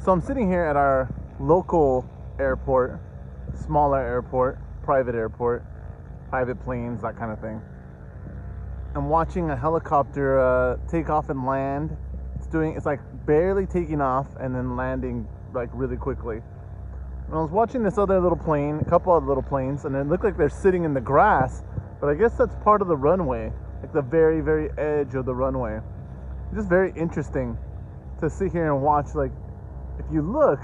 So I'm sitting here at our local airport, smaller airport, private planes, that kind of thing. I'm watching a helicopter take off and land. It's like barely taking off and then landing like really quickly. And I was watching this other little plane, a couple other little planes, and it looked like they're sitting in the grass, but I guess that's part of the runway, like the very, very edge of the runway. It's just very interesting to sit here and watch. Like, if you look,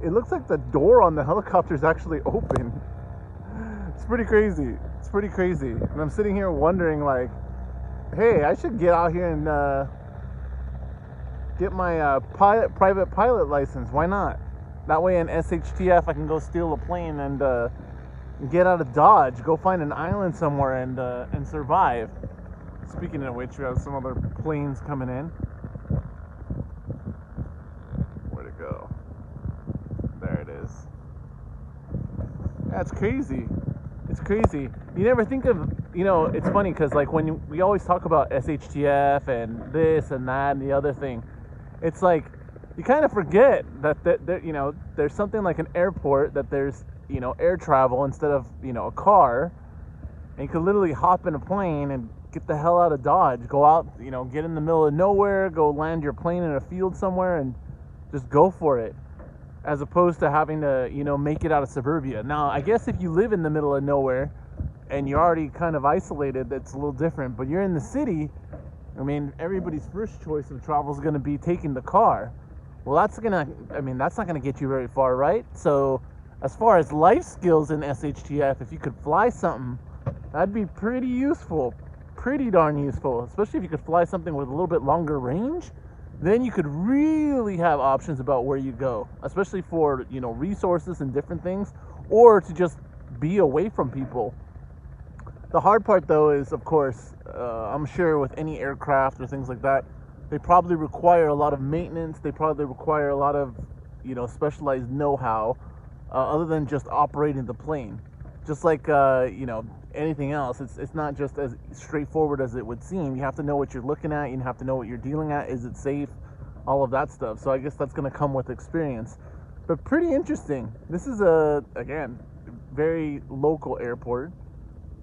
it looks like the door on the helicopter is actually open. It's pretty crazy. And I'm sitting here wondering, like, hey, I should get out here and get my private pilot license. Why not? That way in SHTF I can go steal a plane and get out of Dodge, go find an island somewhere and survive. Speaking of which, we have some other planes coming in. Where'd it go? There it is. That's crazy. It's crazy. You never think of, it's funny because like when we always talk about SHTF and this and that and the other thing, it's like you kind of forget that there's something like an airport, that there's air travel instead of a car, and you could literally hop in a plane and get the hell out of Dodge, go out, get in the middle of nowhere, go land your plane in a field somewhere and just go for it, as opposed to having to make it out of suburbia. Now I guess if you live in the middle of nowhere and you're already kind of isolated, that's a little different. But you're in the city, I mean, everybody's first choice of travel is going to be taking the car. Well, that's not going to get you very far, right? So as far as life skills in SHTF, if you could fly something, that'd be pretty useful, pretty darn useful, especially if you could fly something with a little bit longer range. Then you could really have options about where you go, especially for resources and different things, or to just be away from people. The hard part though is, of course, I'm sure with any aircraft or things like that, they probably require a lot of maintenance. They probably require a lot of specialized know-how, other than just operating the plane. Just like anything else, it's not just as straightforward as it would seem. You have to know what you're looking at. You have to know what you're dealing at. Is it safe? All of that stuff. So I guess that's going to come with experience. But pretty interesting. This is again, very local airport,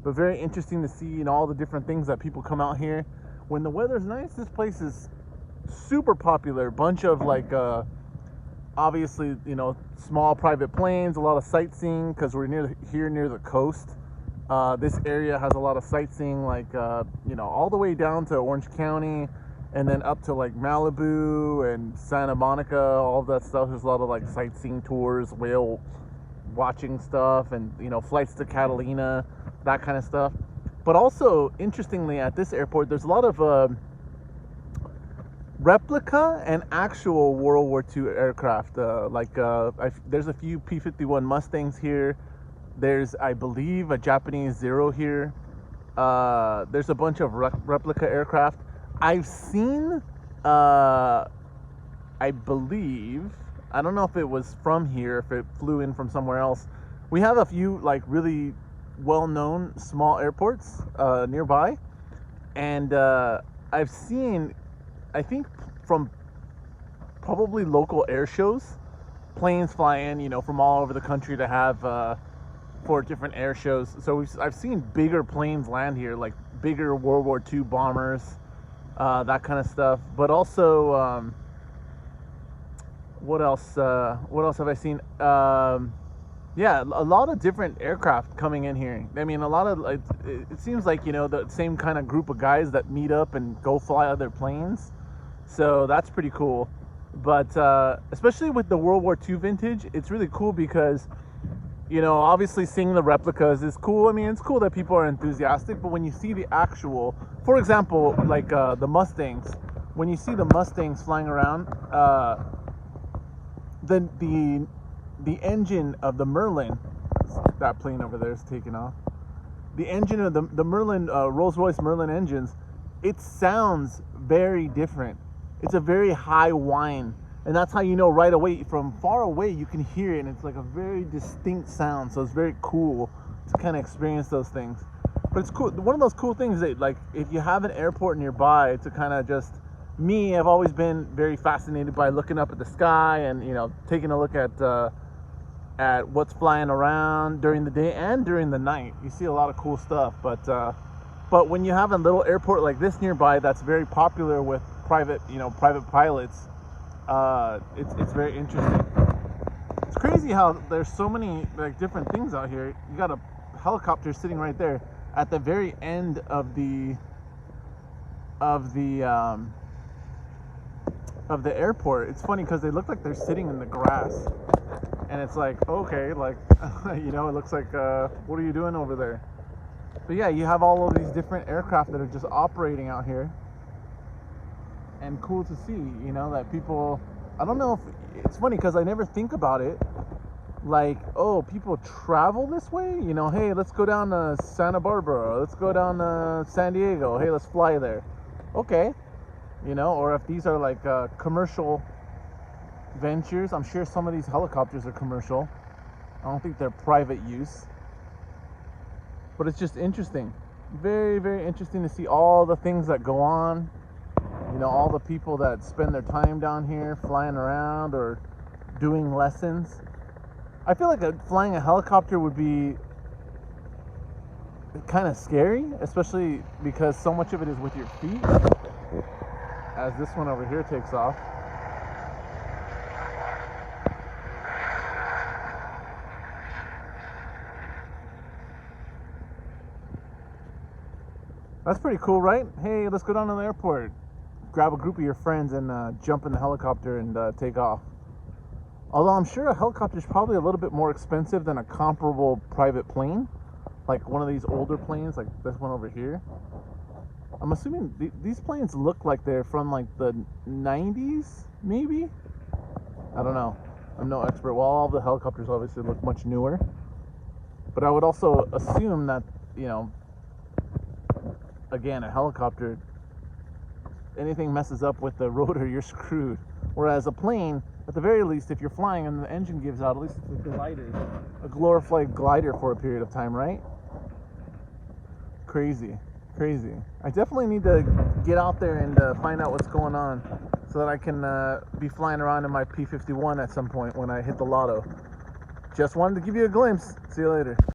but very interesting to see all the different things that people come out here. When the weather's nice, this place is super popular. Bunch of like obviously small private planes, a lot of sightseeing because we're near the coast. This area has a lot of sightseeing, like all the way down to Orange County and then up to like Malibu and Santa Monica, all of that stuff. There's a lot of like sightseeing tours, whale watching stuff, and flights to Catalina, that kind of stuff. But also, interestingly, at this airport, there's a lot of replica and actual World War II aircraft. There's a few P-51 Mustangs here. There's, I believe, a Japanese Zero here. There's a bunch of replica aircraft. I've seen, I believe, I don't know if it was from here, if it flew in from somewhere else. We have a few like really well-known small airports nearby, and I've seen, I think from probably local air shows, planes fly in from all over the country to have for different air shows. So I've seen bigger planes land here, like bigger World War II bombers, that kind of stuff. But also what else have I seen? Yeah, a lot of different aircraft coming in here. I mean, a lot of, it seems like, the same kind of group of guys that meet up and go fly other planes. So that's pretty cool. But especially with the World War II vintage, it's really cool because, obviously seeing the replicas is cool. I mean, it's cool that people are enthusiastic, but when you see the actual, for example, like the Mustangs, when you see the Mustangs flying around, the engine of the Merlin, that plane over there is taking off. The engine of the Merlin, Rolls-Royce Merlin engines, it sounds very different. It's a very high whine, and that's how right away, from far away, you can hear it, and it's like a very distinct sound. So it's very cool to kind of experience those things. But it's cool. One of those cool things that, like, if you have an airport nearby to kind of just me, I've always been very fascinated by looking up at the sky and, you know, taking a look at what's flying around during the day and during the night. You see a lot of cool stuff, but when you have a little airport like this nearby that's very popular with private pilots, it's very interesting. It's crazy how there's so many like different things out here. You got a helicopter sitting right there at the very end of the airport. It's funny because they look like they're sitting in the grass, and it's like, okay, like you know, it looks like what are you doing over there? But yeah, you have all of these different aircraft that are just operating out here, and cool to see, you know, that people, I don't know if it's funny because I never think about it like, oh, people travel this way, you know, hey, let's go down to Santa Barbara, let's go down to San Diego, hey, let's fly there. Okay, you know, or if these are like commercial ventures, I'm sure some of these helicopters are commercial. I don't think they're private use, but it's just interesting, very, very interesting to see all the things that go on, you know, all the people that spend their time down here flying around or doing lessons. I feel like flying a helicopter would be kind of scary, especially because so much of it is with your feet, as this one over here takes off. That's pretty cool, right? Hey, let's go down to the airport, grab a group of your friends and jump in the helicopter and take off. Although I'm sure a helicopter is probably a little bit more expensive than a comparable private plane, like one of these older planes like this one over here. I'm assuming these planes look like they're from like the 90s, maybe? I don't know. I'm no expert. Well, all the helicopters obviously look much newer. But I would also assume that, you know, again, a helicopter, anything messes up with the rotor, you're screwed. Whereas a plane, at the very least, if you're flying and the engine gives out, at least it's a glider, a glorified glider for a period of time, right? Crazy, crazy. I definitely need to get out there and find out what's going on so that I can be flying around in my P-51 at some point when I hit the lotto. Just wanted to give you a glimpse. See you later.